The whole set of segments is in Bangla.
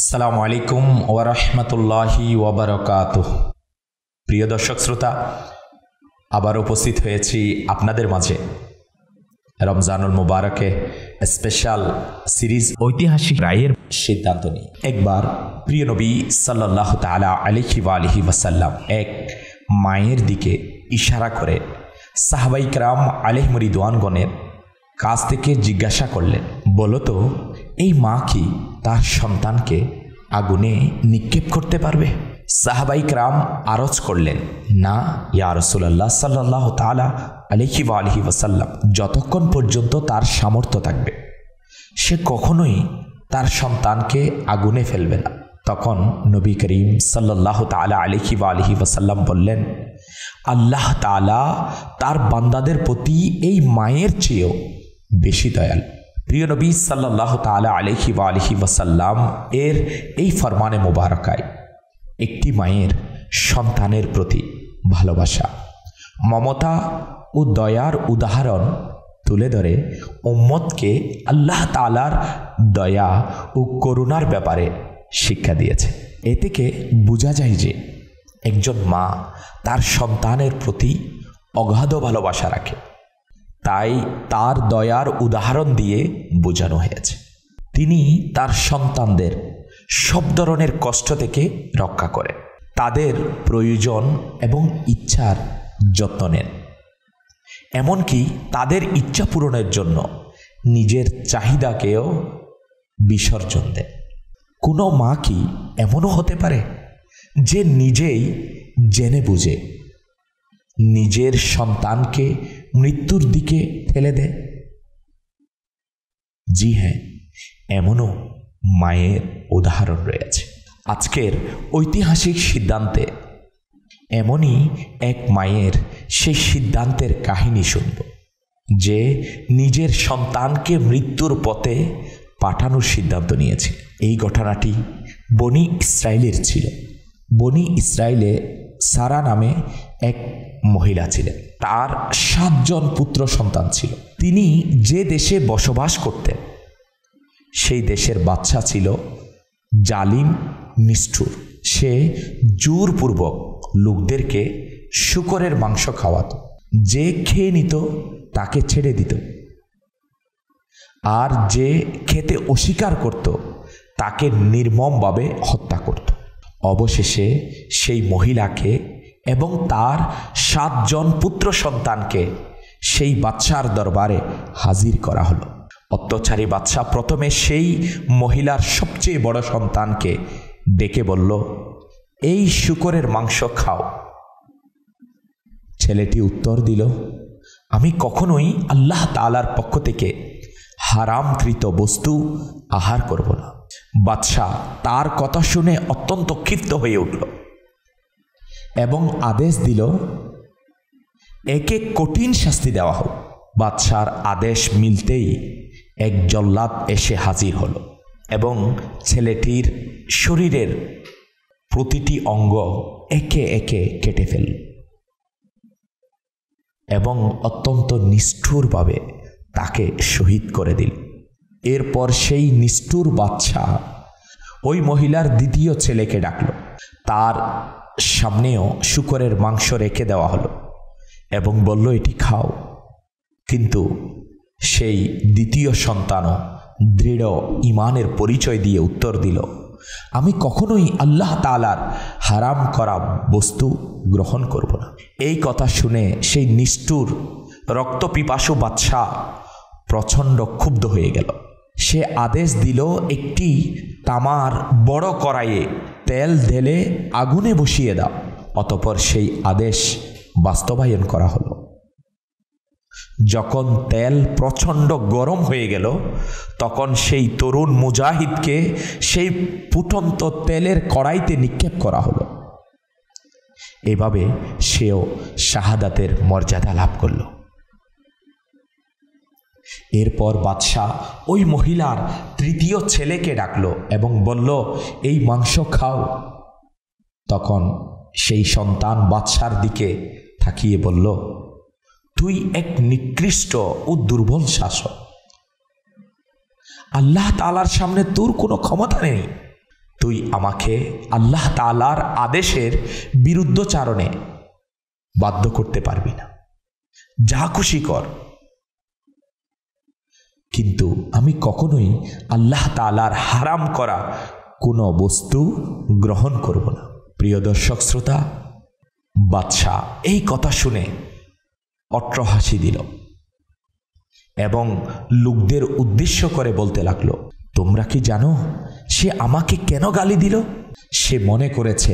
আসসালামু আলাইকুম ওয়া রাহমাতুল্লাহি ওয়া বারাকাতুহু। প্রিয় দর্শক শ্রোতা, আবার উপস্থিত হয়েছি আপনাদের মাঝে রমজানুল মুবারকে স্পেশাল সিরিজ ঐতিহাসিক রায়ের সিদ্ধান্ত নিয়ে। একবার প্রিয় নবী সাল্লাল্লাহু তাআলা আলাইহি ওয়া আলিহি ওয়াসাল্লাম এক মায়ের দিকে ইশারা করে সাহাবায়ে কেরাম আলাইহিম রিদওয়ানগণের কাছ থেকে জিজ্ঞাসা করলেন, বলো তো এই মা কি তার সন্তানকে আগুনে নিক্ষেপ করতে পারবে? সাহাবায়ে কেরাম আরজ করলেন, না ইয়া রাসূলুল্লাহ সাল্লাল্লাহু তাআলা আলাইহি ওয়া আলিহি ওয়াসাল্লাম, যতক্ষণ পর্যন্ত তার সামর্থ্য থাকবে সে কখনোই তার সন্তানকে আগুনে ফেলবে না। তখন নবী করিম সাল্লাল্লাহু তাআলা আলাইহি ওয়া আলিহি ওয়াসাল্লাম বললেন, আল্লাহ তাআলা তার বান্দাদের প্রতি এই মায়ের চেয়েও বেশি দয়াল। প্রিয় নবী সাল্লাল্লাহু তাআলা আলাইহি ওয়া আলিহি ওয়াসাল্লাম এর এই ফরমানে মুবারকায় একটি মায়ের সন্তানের প্রতি ভালোবাসা, মমতা ও দয়ার উদাহরণ তুলে ধরে উম্মতকে আল্লাহ তাআলার দয়া ও করুণার ব্যাপারে শিক্ষা দিয়েছে। এ থেকে বোঝা যায় যে একজন মা তার সন্তানের প্রতি অগাধ ভালোবাসা রাখে, তাই তার দয়ার উদাহরণ দিয়ে বোঝানো হয়েছে। তিনি তার সন্তানদের সব ধরনের কষ্ট থেকে রক্ষা করেন, তাদের প্রয়োজন এবং ইচ্ছার যত্ন নেন, এমনকি তাদের ইচ্ছা পূরণের জন্য নিজের চাহিদাকেও বিসর্জন দেন। কোনো মা কি এমনও হতে পারে যে নিজেই জেনে বুঝে নিজের সন্তানকে মৃত্যুর দিকে ঠেলে দেয়? জি হ্যাঁ, এমনও মায়ের উদাহরণ রয়েছে। আজকের ঐতিহাসিক সিদ্ধান্তে এমনই এক মায়ের সেই সিদ্ধান্তের কাহিনী শুনব, যে নিজের সন্তানকে মৃত্যুর পথে পাঠানোর সিদ্ধান্ত নিয়েছে। এই ঘটনাটি বনি ইসরাইলের ছিল। বনি ইসরাইলে সারা নামে এক মহিলা ছিলেন, তার 7 জন পুত্র সন্তান ছিল। তিনি যে দেশে বসবাস করতেন সেই দেশের বাদশা ছিল জালিম, নিষ্ঠুর। সে জোরপূর্বক লোকদেরকে শূকরের মাংস খাওয়াতো, যে খেয়ে নিত তাকে ছেড়ে দিত, আর যে খেতে অস্বীকার করত তাকে নির্মমভাবে হত্যা করত। অবশেষে সেই মহিলাকে এবং তার 7 জন পুত্র সন্তানকে সেই বাদশার দরবারে হাজির করা হলো। অত্যাচারী বাদশা প্রথমে সেই মহিলার সবচেয়ে বড় সন্তানকে ডেকে বলল, এই শূকরের মাংস খাও। ছেলেটি উত্তর দিল, আমি কখনোই আল্লাহ তাআলার পক্ষ থেকে হারামকৃত বস্তু আহার করব না। বাদশা তার কথা শুনে অত্যন্ত ক্ষিপ্ত হয়ে উঠল এবং আদেশ দিল, একে কঠিন শাস্তি দেওয়া হোক। বাদশার আদেশ মিলতেই এক জল্লাদ এসে হাজির হলো এবং ছেলেটির শরীরের প্রতিটি অঙ্গ একে একে কেটে ফেলল এবং অত্যন্ত নিষ্ঠুরভাবে তাকে শহীদ করে দিল। এরপর সেই নিষ্ঠুর বাদশা ওই মহিলার দ্বিতীয় ছেলেকে ডাকল, তার সামনেও শূকরের মাংস রেখে দেওয়া হলো এবং বলল, এটি খাও। কিন্তু সেই দ্বিতীয় সন্তানও দৃঢ় ঈমানের পরিচয় দিয়ে উত্তর দিল, আমি কখনোই আল্লাহ তাআলার হারাম করা বস্তু গ্রহণ করব না। এই কথা শুনে সেই নিষ্ঠুর রক্তপিপাসু বাদশা প্রচণ্ড ক্ষুব্ধ হয়ে গেল। সে আদেশ দিল, একটি তামার বড় কড়াইয়ে তেল ঢেলে আগুনে বসিয়ে দাও। অতঃপর সেই আদেশ বাস্তবায়ন করা হলো। যখন তেল প্রচণ্ড গরম হয়ে গেল, তখন সেই তরুণ মুজাহিদকে সেই ফুটন্ত তেলের কড়াইতে নিক্ষেপ করা হলো। এভাবে সেও শাহাদাতের মর্যাদা লাভ করল। এরপর বাদশাহ ওই মহিলার তৃতীয় ছেলেকে ডাকলো এবং বলল, এই মাংস খাও। তখন সেই সন্তান বাদশার দিকে তাকিয়ে বলল, তুই এক নিকৃষ্ট ও দুর্বল শাসক, আল্লাহ তাআলার সামনে তোর কোনো ক্ষমতা নেই। তুই তুই আমাকে আল্লাহ তাআলার আদেশের বিরুদ্ধচারণে বাধ্য করতে পারবি না, যা খুশি কর, কিন্তু আমি কখনোই আল্লাহ তাআলার হারাম করা কোনো বস্তু গ্রহণ করব না। প্রিয় দর্শক শ্রোতা, বাদশাহ এই কথা শুনে অট্টহাসি দিল এবং লোকদের উদ্দেশ্য করে বলতে লাগলো, তোমরা কি জানো সে আমাকে কেন গালি দিল? সে মনে করেছে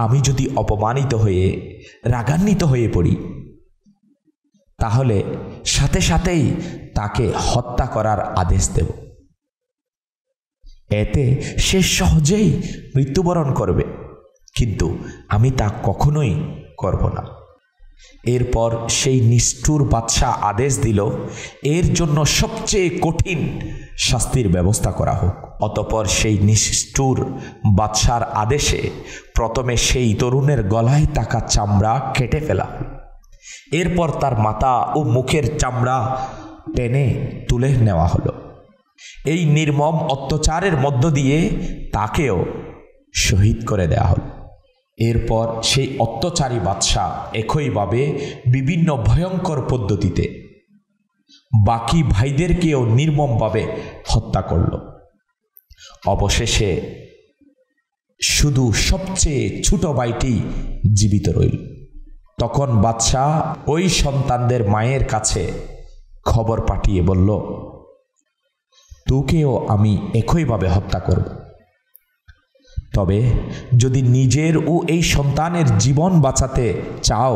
আমি যদি অপমানিত হয়ে রাগান্বিত হয়ে পড়ি তাহলে সাথে সাথেই তাকে হত্যা করার আদেশ দেব, এতে সে সহজেই মৃত্যুবরণ করবে, কিন্তু আমি তা কখনোই করব না। এরপর সেই নিষ্ঠুর বাদশাহ আদেশ দিল, এর জন্য সবচেয়ে কঠিন শাস্তির ব্যবস্থা করা হোক। অতঃপর সেই নিষ্ঠুর বাদশার আদেশে প্রথমে সেই তরুণের গলায় থাকা চামড়া কেটে ফেলা হল। এরপর তার মাথা ও মুখের চামড়া টেনে তুলে নেওয়া হলো। এই নির্মম অত্যাচারের মধ্য দিয়ে তাকেও শহীদ করে দেওয়া হলো। এরপর সেই অত্যাচারী বাদশাহ একইভাবে বিভিন্ন ভয়ঙ্কর পদ্ধতিতে বাকি ভাইদেরকেও নির্মমভাবে হত্যা করল। অবশেষে শুধু সবচেয়ে ছোট ভাইটি জীবিত রইল। তখন বাদশাহ ওই সন্তানদের মায়ের কাছে খবর পাঠিয়ে বলল, তোকেও আমি একইভাবে হত্যা করব, তবে যদি নিজের ও এই সন্তানের জীবন বাঁচাতে চাও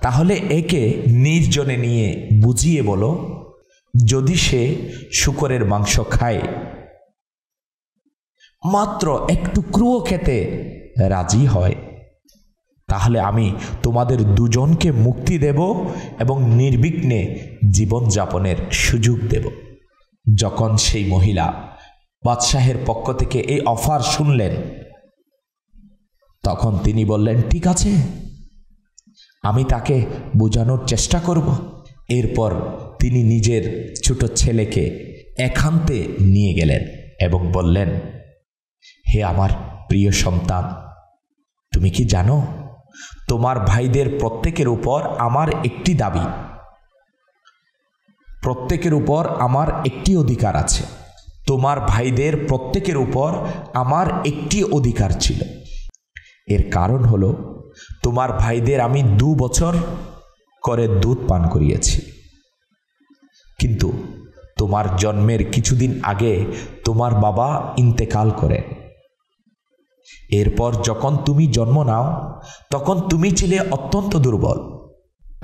তাহলে একে নির্জনে নিয়ে বুঝিয়ে বলো, যদি সে শূকরের মাংস খায় মাত্র এক টুকরোও খেতে রাজি হয় তাহলে আমি তোমাদের দুজনকে মুক্তি দেব এবং নির্বিঘ্নে জীবনযাপনের সুযোগ দেব। যখন সেই মহিলা বাদশাহের পক্ষ থেকে এই অফার শুনলেন তখন তিনি বললেন, ঠিক আছে, আমি তাকে বোঝানোর চেষ্টা করব। এরপর তিনি নিজের ছোট ছেলেকে একান্তে নিয়ে গেলেন এবং বললেন, হে আমার প্রিয় সন্তান, তুমি কি জানো তোমার ভাইদের প্রত্যেকের উপর আমার একটি দাবি, প্রত্যেকের উপর আমার একটি অধিকার আছে। তোমার ভাইদের প্রত্যেকের উপর আমার একটি অধিকার ছিল। এর কারণ হলো তোমার ভাইদের আমি 2 বছর করে দুধ পান করিয়েছি, কিন্তু তোমার জন্মের কিছুদিন আগে তোমার বাবা ইন্তেকাল করেন। এরপর যখন তুমি জন্ম নাও তখন তুমি ছিলে অত্যন্ত দুর্বল।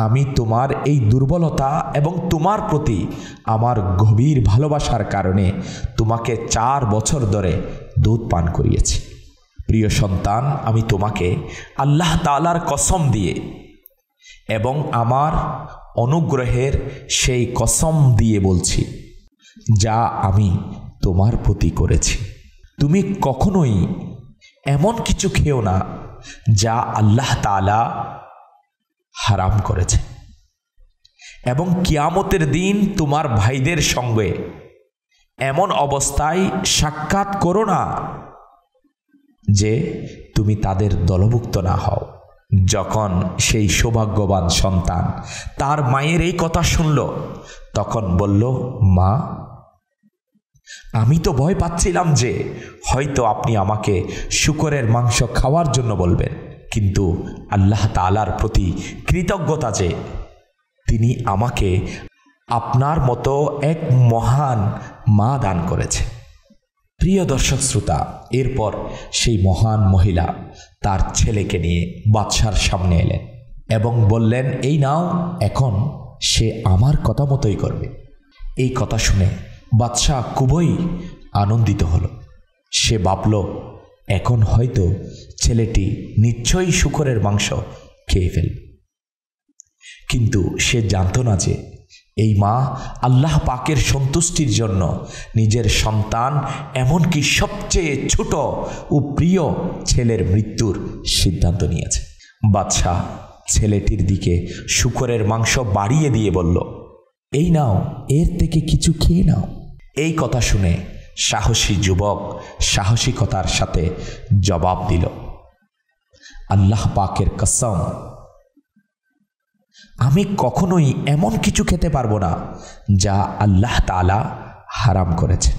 আমি তোমার এই দুর্বলতা এবং তোমার প্রতি আমার গভীর ভালোবাসার কারণে তোমাকে 4 বছর ধরে দুধ পান করিয়েছি। প্রিয় সন্তান, আমি তোমাকে আল্লাহ তাআলার কসম দিয়ে এবং আমার অনুগ্রহের সেই কসম দিয়ে বলছি, যা আমি তোমার প্রতি করেছি, তুমি কখনোই এমন কিছু খেও না যা আল্লাহ তাআলা হারাম করেছে, এবং কিয়ামতের দিন তোমার ভাইদের সঙ্গে এমন অবস্থায় সাক্ষাৎ করো না যে তুমি তাদের দলভুক্ত না হও। যখন সেই সৌভাগ্যবান সন্তান তার মায়ের এই কথা শুনল তখন বলল, মা, আমি তো ভয় পাচ্ছিলাম যে হয়তো আপনি আমাকে শূকরের মাংস খাওয়ার জন্য বলবেন, কিন্তু আল্লাহ তাআলার প্রতি কৃতজ্ঞতা যে তিনি আমাকে আপনার মতো এক মহান মা দান করেছে। প্রিয় দর্শক শ্রোতা, এরপর সেই মহান মহিলা তার ছেলেকে নিয়ে বাদশার সামনে এলেন এবং বললেন, এই নাও, এখন সে আমার কথা মতোই করবে। এই কথা শুনে বাদশাহ খুবই আনন্দিত হলো। সে ভাবল, এখন হয়তো ছেলেটি নিশ্চয়ই শূকরের মাংস খেয়ে ফেলবে। কিন্তু সে জানত না যে এই মা আল্লাহ পাকের সন্তুষ্টির জন্য নিজের সন্তান, এমনকি সবচেয়ে ছোট ও প্রিয় ছেলের মৃত্যুর সিদ্ধান্ত নিয়েছে। বাদশাহ ছেলেটির দিকে শূকরের মাংস বাড়িয়ে দিয়ে বলল, এই নাও, এর থেকে কিছু খেয়ে নাও। এই কথা শুনে সাহসী যুবক সাহসিকতার সাথে জবাব দিল, আল্লাহ পাকের কসম, আমি কখনোই এমন কিছু খেতে পারবো না যা আল্লাহ তাআলা হারাম করেছেন।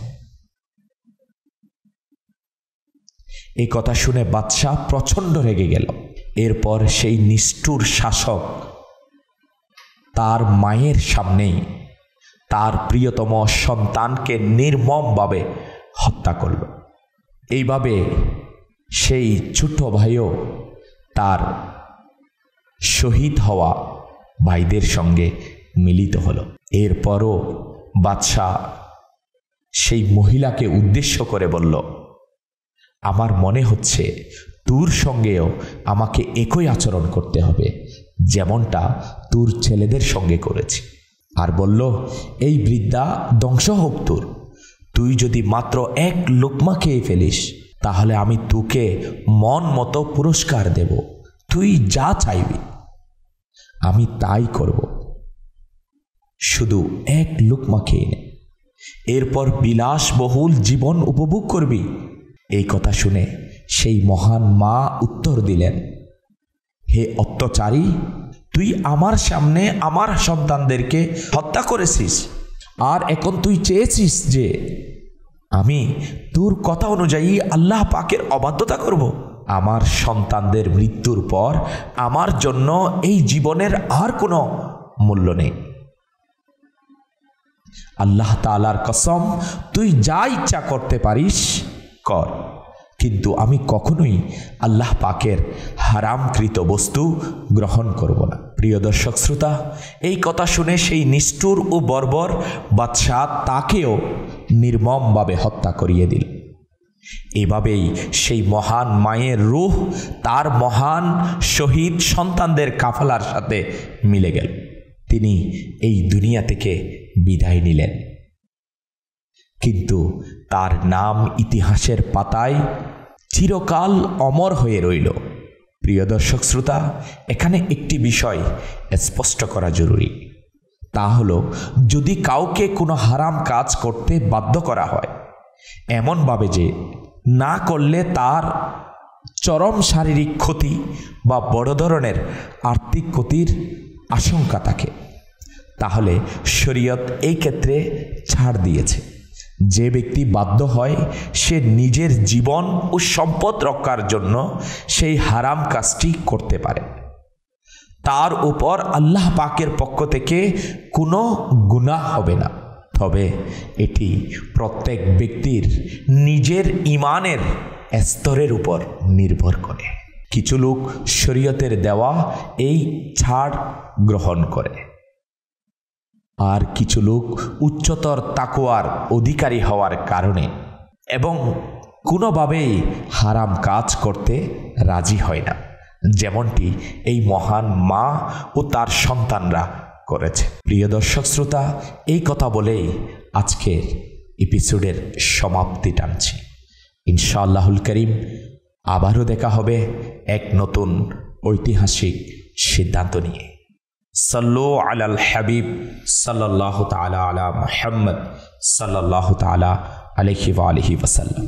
এই কথা শুনে বাদশাহ প্রচণ্ড রেগে গেল। এরপর সেই নিষ্ঠুর শাসক তার মায়ের সামনেই তার প্রিয়তম সন্তানকে নির্মমভাবে হত্যা করল। এইভাবে সেই ছোট ভাইও তার শহীদ হওয়া ভাইদের সঙ্গে মিলিত হলো। এরপরও বাদশাহ সেই মহিলাকে উদ্দেশ্য করে বলল, আমার মনে হচ্ছে তোর সঙ্গেও আমাকে একই আচরণ করতে হবে যেমনটা তোর ছেলেদের সঙ্গে করেছি। আর বলল, এই বৃদ্ধা ধ্বংস হোক তোর, তুই যদি মাত্র এক লোকমা খেয়ে ফেলিস তাহলে আমি তোকে মন মতো পুরস্কার দেব, তুই যা চাইবি আমি তাই করব, শুধু এক লোকমা খেয়ে নে, এরপর বিলাসবহুল জীবন উপভোগ করবি। এই কথা শুনে সেই মহান মা উত্তর দিলেন, হে অত্যাচারী, তুই আমার সামনে আমার সন্তানদেরকে হত্যা করেছিস, আর এখন তুই চেয়েছিস যে আমি তোর কথা অনুযায়ী আল্লাহ পাকের অবাধ্যতা করব। আমার সন্তানদের মৃত্যুর পর আমার জন্য এই জীবনের আর কোনো মূল্য নেই। আল্লাহ তাআলার কসম, তুই যা ইচ্ছা করতে পারিস কর, কিন্তু আমি কখনোই আল্লাহ পাকের হারামকৃত বস্তু গ্রহণ করব না। প্রিয় দর্শক শ্রোতা, এই কথা শুনে সেই নিষ্ঠুর ও বর্বর বাদশাহ তাকেও নির্মমভাবে হত্যা করিয়ে দিল। এভাবেই সেই মহান মায়ের রূহ তার মহান শহীদ সন্তানদের কাফেলার সাথে মিলে গেল। তিনি এই দুনিয়া থেকে বিদায় নিলেন, কিন্তু তার নাম ইতিহাসের পাতায় চিরকাল অমর হয়ে রইল। প্রিয় দর্শক শ্রোতা, এখানে একটি বিষয় স্পষ্ট করা জরুরি, তা হলো যদি কাউকে কোনো হারাম কাজ করতে বাধ্য করা হয় এমনভাবে যে না করলে তার চরম শারীরিক ক্ষতি বা বড় ধরনের আর্থিক ক্ষতির আশঙ্কা থাকে, তাহলে শরীয়ত এই ক্ষেত্রে ছাড় দিয়েছে। যে ব্যক্তি বাধ্য হয় সে নিজের জীবন ও সম্পদ রক্ষার জন্য সেই হারাম কাজটি করতে পারে, তার উপর আল্লাহ পাকের পক্ষ থেকে কোনো গুনাহ হবে না। তবে এটি প্রত্যেক ব্যক্তির নিজের ঈমানের স্তরের উপর নির্ভর করে। কিছু লোক শরীয়তের দেওয়া এই ছাড় গ্রহণ করে, আর কিছু লোক উচ্চতর তাকওয়ার অধিকারী হওয়ার কারণে এবং কোনোভাবেই হারাম কাজ করতে রাজি হয় না, যেমনটি এই মহান মা ও তার সন্তানরা করেছে। প্রিয় দর্শক শ্রোতা, এই কথা বলেই আজকের এপিসোডের সমাপ্তি টানছি। ইনশাআল্লাহুল করিম আবারও দেখা হবে এক নতুন ঐতিহাসিক সিদ্ধান্ত নিয়ে। সাল্লু আলাল হাবিব সাল্লাল্লাহু তাআলা আলা মুহাম্মদ সাল্লাল্লাহু তাআলা আলাইহি ওয়া আলিহি ওয়াসাল্লাম।